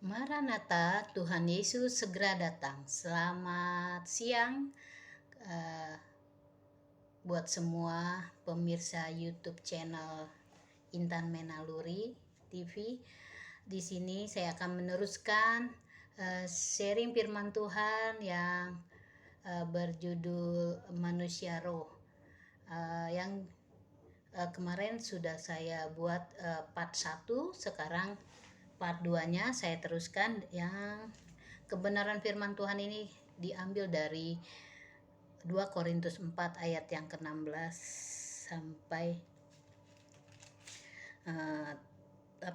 Maranatha, Tuhan Yesus segera datang. Selamat siang eh, buat semua pemirsa YouTube channel Intan Menaluri TV. Di sini saya akan meneruskan sharing firman Tuhan yang berjudul Manusia Roh. Yang kemarin sudah saya buat part 1, sekarang part 2-nya saya teruskan. Yang kebenaran firman Tuhan ini diambil dari 2 Korintus 4 ayat yang ke-16 sampai 18.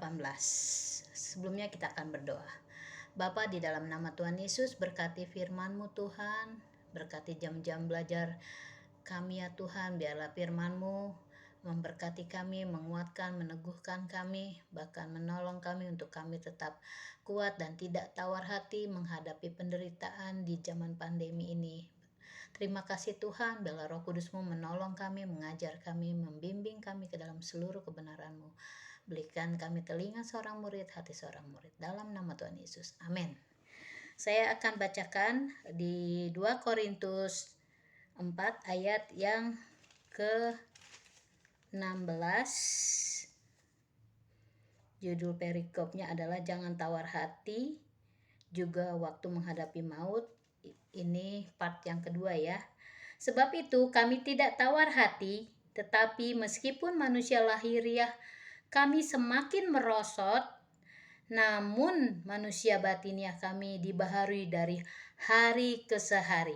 Sebelumnya kita akan berdoa. Bapa, di dalam nama Tuhan Yesus, berkati firman-Mu Tuhan, berkati jam-jam belajar kami ya Tuhan. Biarlah firman-Mu memberkati kami, menguatkan, meneguhkan kami, bahkan menolong kami untuk kami tetap kuat dan tidak tawar hati menghadapi penderitaan di zaman pandemi ini. Terima kasih Tuhan, biarlah Roh Kudus-Mu menolong kami, mengajar kami, membimbing kami ke dalam seluruh kebenaran-Mu. Berikan kami telinga seorang murid, hati seorang murid. Dalam nama Tuhan Yesus. Amin. Saya akan bacakan di 2 Korintus 4 ayat yang ke-16. Judul perikopnya adalah jangan tawar hati juga waktu menghadapi maut. Ini part yang kedua ya. Sebab itu kami tidak tawar hati, tetapi meskipun manusia lahiriah kami semakin merosot, namun manusia batiniah kami dibaharui dari hari ke hari.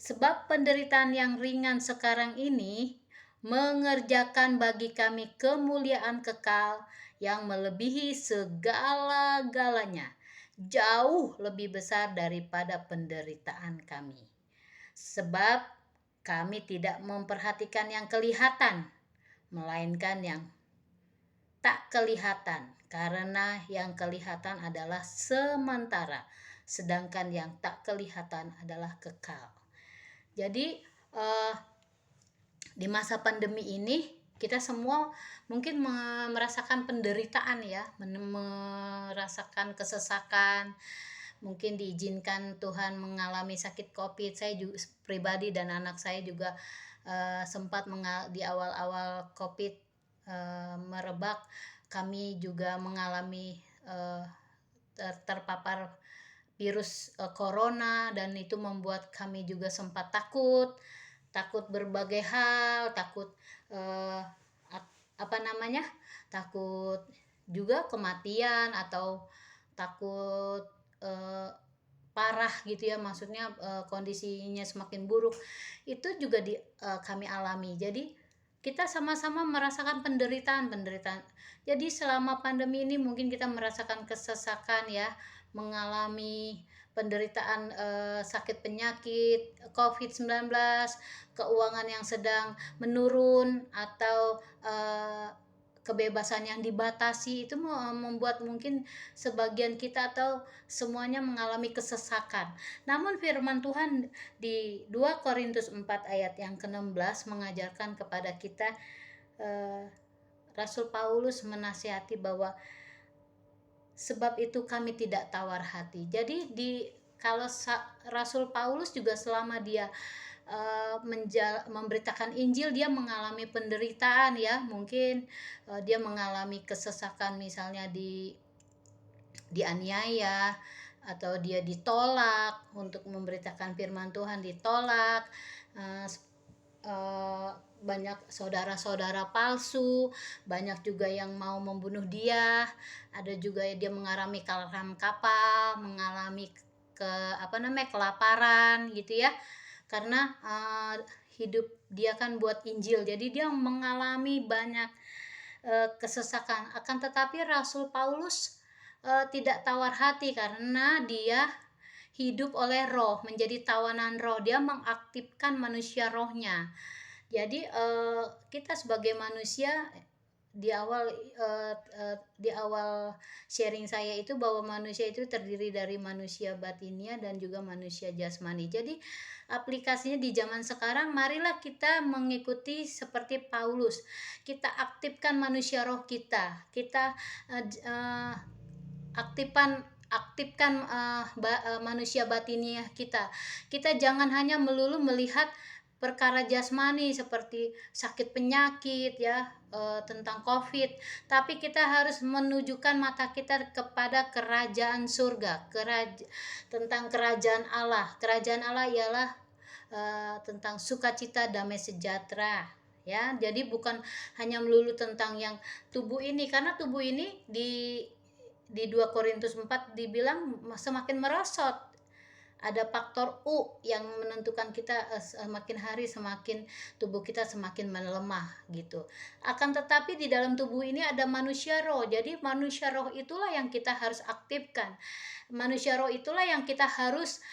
Sebab penderitaan yang ringan sekarang ini mengerjakan bagi kami kemuliaan kekal yang melebihi segala-galanya, jauh lebih besar daripada penderitaan kami. Sebab kami tidak memperhatikan yang kelihatan, melainkan yang tak kelihatan, karena yang kelihatan adalah sementara, sedangkan yang tak kelihatan adalah kekal. Jadi di masa pandemi ini kita semua mungkin merasakan penderitaan ya, merasakan kesesakan. Mungkin diizinkan Tuhan mengalami sakit COVID. Saya juga pribadi dan anak saya juga sempat di awal-awal COVID merebak, kami juga mengalami terpapar virus corona, dan itu membuat kami juga sempat takut berbagai hal, takut takut juga kematian atau takut parah gitu ya, maksudnya kondisinya semakin buruk. Itu juga kami alami. Jadi kita sama-sama merasakan penderitaan. Jadi selama pandemi ini mungkin kita merasakan kesesakan ya, mengalami penderitaan sakit penyakit COVID-19, keuangan yang sedang menurun, atau kebebasan yang dibatasi. Itu membuat mungkin sebagian kita atau semuanya mengalami kesesakan. Namun firman Tuhan di 2 Korintus 4 ayat yang ke-16 mengajarkan kepada kita, Rasul Paulus menasihati bahwa sebab itu kami tidak tawar hati. Jadi kalau Rasul Paulus juga selama dia memberitakan Injil, dia mengalami penderitaan ya, mungkin dia mengalami kesesakan, misalnya dianiaya, atau dia ditolak untuk memberitakan firman Tuhan, ditolak, banyak saudara-saudara palsu, banyak juga yang mau membunuh dia, ada juga dia mengalami karam kapal, mengalami kelaparan gitu ya, karena hidup dia kan buat Injil, jadi dia mengalami banyak kesesakan. Akan tetapi Rasul Paulus tidak tawar hati, karena dia hidup oleh roh, menjadi tawanan roh. Dia mengaktifkan manusia rohnya. Jadi kita sebagai manusia, di awal sharing saya itu bahwa manusia itu terdiri dari manusia batinia dan juga manusia jasmani. Jadi aplikasinya di zaman sekarang, marilah kita mengikuti seperti Paulus. Kita aktifkan manusia roh kita. Kita aktifkan manusia batinnya kita. Kita jangan hanya melulu melihat perkara jasmani seperti sakit penyakit ya, tentang COVID, tapi kita harus menunjukkan mata kita kepada kerajaan surga, tentang kerajaan Allah. Kerajaan Allah ialah tentang sukacita, damai sejahtera ya. Jadi bukan hanya melulu tentang yang tubuh ini, karena tubuh ini di 2 Korintus 4 dibilang semakin merosot. Ada faktor U yang menentukan kita semakin hari semakin tubuh kita semakin melemah gitu. Akan tetapi di dalam tubuh ini ada manusia roh. Jadi manusia roh itulah yang kita harus aktifkan. Manusia roh itulah yang kita harus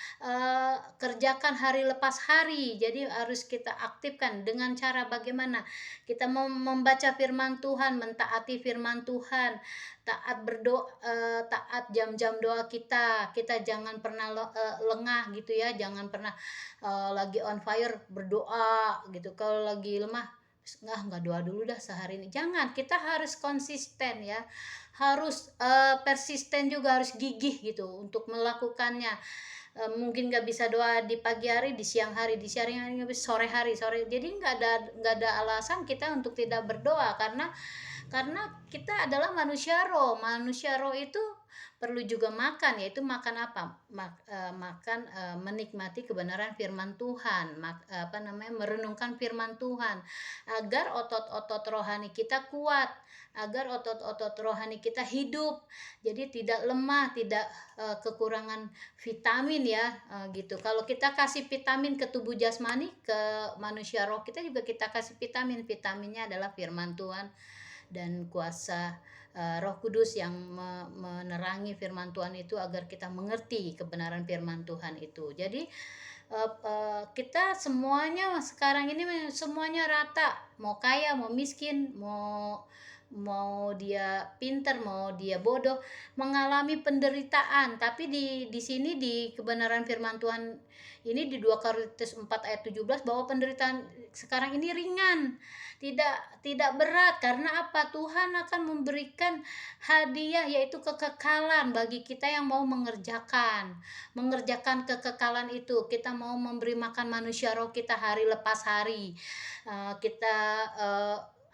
kerjakan hari lepas hari. Jadi harus kita aktifkan dengan cara bagaimana? Kita membaca firman Tuhan, mentaati firman Tuhan, taat berdoa, taat jam-jam doa kita. Kita jangan pernah lengah gitu ya, jangan pernah lagi on fire berdoa gitu. Kalau lagi lemah, nggak doa dulu dah sehari ini. Jangan, kita harus konsisten ya, harus persisten juga, harus gigih gitu untuk melakukannya. Mungkin nggak bisa doa di pagi hari, di siang hari, di siang hari, sore hari, jadi nggak ada alasan kita untuk tidak berdoa, karena kita adalah manusia roh. Manusia roh itu perlu juga makan, yaitu makan apa? Makan menikmati kebenaran firman Tuhan, merenungkan firman Tuhan, agar otot-otot rohani kita kuat, agar otot-otot rohani kita hidup, jadi tidak lemah, tidak kekurangan vitamin ya, gitu. Kalau kita kasih vitamin ke tubuh jasmani, ke manusia roh kita juga kita kasih vitaminnya adalah firman Tuhan dan kuasa Roh Kudus yang menerangi firman Tuhan itu agar kita mengerti kebenaran firman Tuhan itu. Jadi kita semuanya sekarang ini semuanya rata, mau kaya, mau miskin, mau dia pinter, mau dia bodoh, mengalami penderitaan. Tapi di sini di kebenaran firman Tuhan ini di 2 Korintus 4 ayat 17 bahwa penderitaan sekarang ini ringan, tidak berat. Karena apa? Tuhan akan memberikan hadiah, yaitu kekekalan bagi kita yang mau mengerjakan kekekalan itu. Kita mau memberi makan manusia roh kita hari lepas hari, kita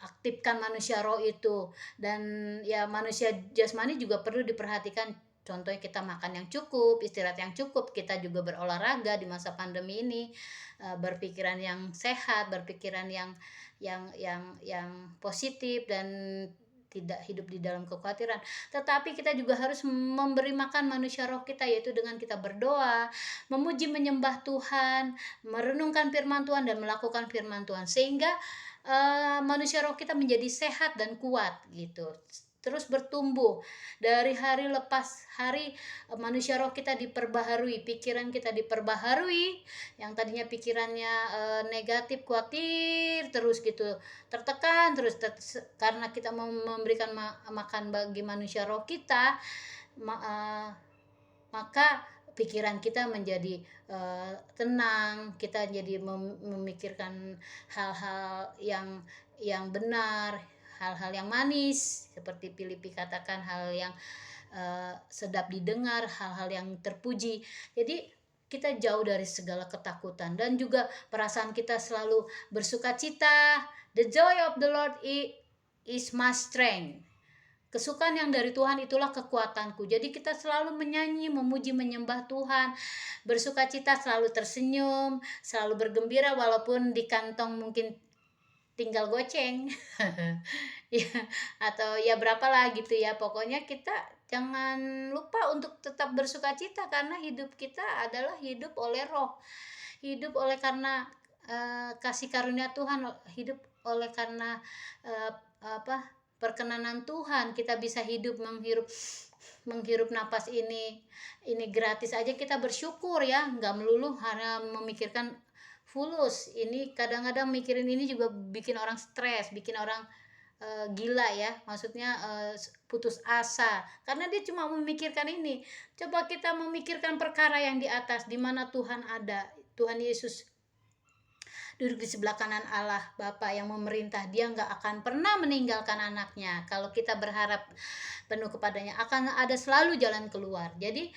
aktifkan manusia roh itu. Dan ya manusia jasmani juga perlu diperhatikan. Contohnya kita makan yang cukup, istirahat yang cukup, kita juga berolahraga di masa pandemi ini, berpikiran yang sehat, berpikiran yang positif, dan tidak hidup di dalam kekhawatiran. Tetapi kita juga harus memberi makan manusia roh kita, yaitu dengan kita berdoa, memuji menyembah Tuhan, merenungkan firman Tuhan dan melakukan firman Tuhan, sehingga manusia roh kita menjadi sehat dan kuat gitu, terus bertumbuh dari hari lepas hari. Manusia roh kita diperbaharui, pikiran kita diperbaharui, yang tadinya pikirannya negatif, khawatir terus gitu, tertekan terus, karena kita mau memberikan makan bagi manusia roh kita, maka pikiran kita menjadi tenang, kita jadi memikirkan hal-hal yang benar, hal-hal yang manis, seperti Filipi katakan, hal yang sedap didengar, hal-hal yang terpuji. Jadi kita jauh dari segala ketakutan, dan juga perasaan kita selalu bersukacita. The joy of the Lord is my strength. Kesukaan yang dari Tuhan itulah kekuatanku. Jadi kita selalu menyanyi, memuji, menyembah Tuhan, bersukacita, selalu tersenyum, selalu bergembira, walaupun di kantong mungkin tinggal goceng ya, atau ya berapa lah gitu ya. Pokoknya kita jangan lupa untuk tetap bersukacita, karena hidup kita adalah hidup oleh roh, hidup oleh karena kasih karunia Tuhan, hidup oleh karena perkenanan Tuhan. Kita bisa hidup, menghirup napas ini gratis aja, kita bersyukur ya, nggak melulu hanya memikirkan fulus. Ini kadang-kadang mikirin ini juga bikin orang stres, bikin orang gila ya, maksudnya putus asa, karena dia cuma memikirkan ini. Coba kita memikirkan perkara yang di atas, di mana Tuhan ada, Tuhan Yesus duduk di sebelah kanan Allah Bapa yang memerintah. Dia nggak akan pernah meninggalkan anaknya. Kalau kita berharap penuh kepadanya, akan ada selalu jalan keluar. Jadi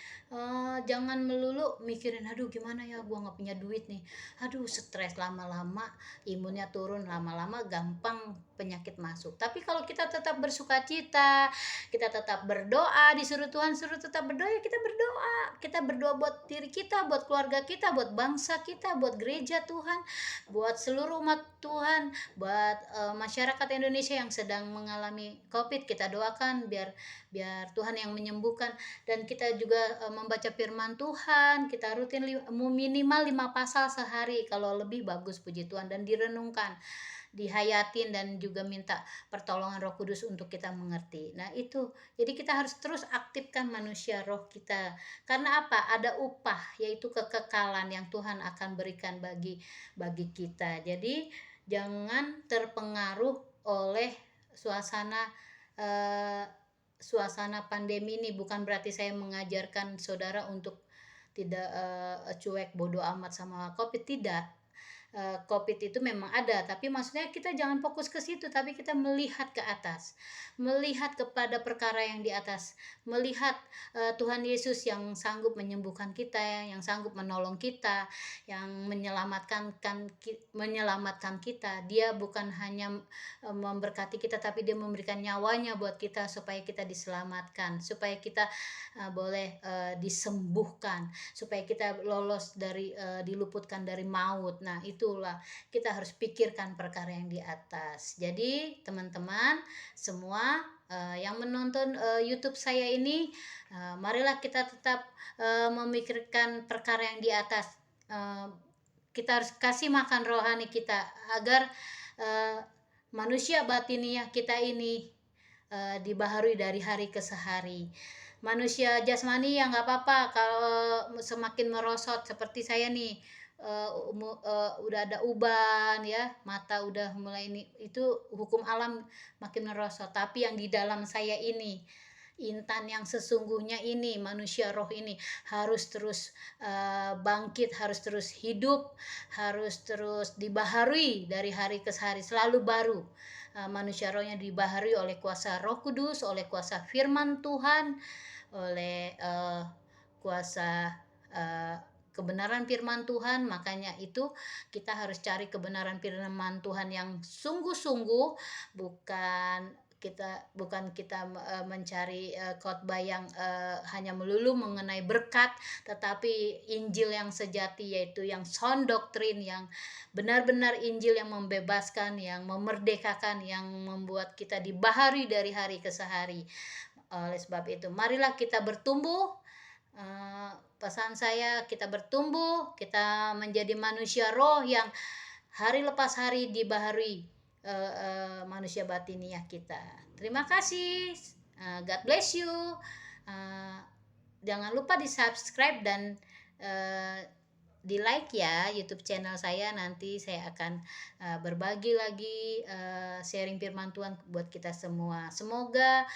jangan melulu mikirin, aduh gimana ya, gua nggak punya duit nih, aduh stres, lama-lama imunnya turun, lama-lama gampang penyakit masuk. Tapi kalau kita tetap bersuka cita, kita tetap berdoa, disuruh Tuhan suruh tetap berdoa, ya kita berdoa. Kita berdoa buat diri kita, buat keluarga kita, buat bangsa kita, buat gereja Tuhan, buat seluruh umat Tuhan, buat masyarakat Indonesia yang sedang mengalami COVID. Kita doakan biar biar Tuhan yang menyembuhkan. Dan kita juga membaca firman Tuhan, kita rutin minimal 5 pasal sehari, kalau lebih bagus, puji Tuhan, dan direnungkan, dihayatin, dan juga minta pertolongan Roh Kudus untuk kita mengerti. Nah itu, jadi kita harus terus aktifkan manusia roh kita. Karena apa? Ada upah, yaitu kekekalan yang Tuhan akan berikan bagi kita. Jadi jangan terpengaruh oleh suasana suasana pandemi ini. Bukan berarti saya mengajarkan saudara untuk tidak cuek bodoh amat sama COVID, tidak. COVID itu memang ada, tapi maksudnya kita jangan fokus ke situ, tapi kita melihat ke atas, melihat kepada perkara yang di atas, melihat Tuhan Yesus yang sanggup menyembuhkan kita, yang sanggup menolong kita, yang menyelamatkan kita. Dia bukan hanya memberkati kita, tapi dia memberikan nyawanya buat kita supaya kita diselamatkan, supaya kita boleh disembuhkan, supaya kita lolos dari diluputkan dari maut. Nah itulah, kita harus pikirkan perkara yang di atas. Jadi teman-teman semua yang menonton YouTube saya ini, marilah kita tetap memikirkan perkara yang di atas. Kita harus kasih makan rohani kita agar manusia batiniah kita ini dibaharui dari hari ke hari. Manusia jasmani ya nggak apa-apa kalau semakin merosot, seperti saya nih, udah ada uban ya, mata udah mulai ini, itu hukum alam makin merosot. Tapi yang di dalam saya ini, intan yang sesungguhnya ini, manusia roh ini harus terus bangkit, harus terus hidup, harus terus dibaharui dari hari ke hari, selalu baru. Manusia rohnya dibaharui oleh kuasa Roh Kudus, oleh kuasa firman Tuhan, oleh kuasa kebenaran firman Tuhan. Makanya itu kita harus cari kebenaran firman Tuhan yang sungguh-sungguh, bukan kita mencari khotbah yang hanya melulu mengenai berkat, tetapi Injil yang sejati, yaitu yang sound doctrine, yang benar-benar Injil yang membebaskan, yang memerdekakan, yang membuat kita dibaharui dari hari ke hari. Oleh sebab itu, marilah kita bertumbuh. Pesan saya, kita bertumbuh, kita menjadi manusia roh yang hari lepas hari dibaharui manusia batiniah kita. Terima kasih. God bless you. Jangan lupa di subscribe dan di like ya YouTube channel saya. Nanti saya akan berbagi lagi sharing firman Tuhan buat kita semua. Semoga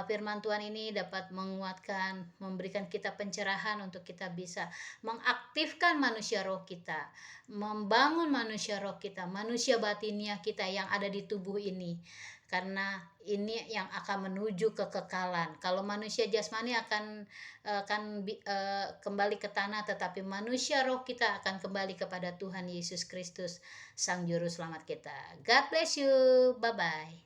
firman Tuhan ini dapat menguatkan, memberikan kita pencerahan untuk kita bisa mengaktifkan manusia roh kita, membangun manusia roh kita, manusia batiniah kita yang ada di tubuh ini. Karena ini yang akan menuju kekekalan. Kalau manusia jasmani akan kembali ke tanah, tetapi manusia roh kita akan kembali kepada Tuhan Yesus Kristus, Sang Juru Selamat kita. God bless you. Bye-bye.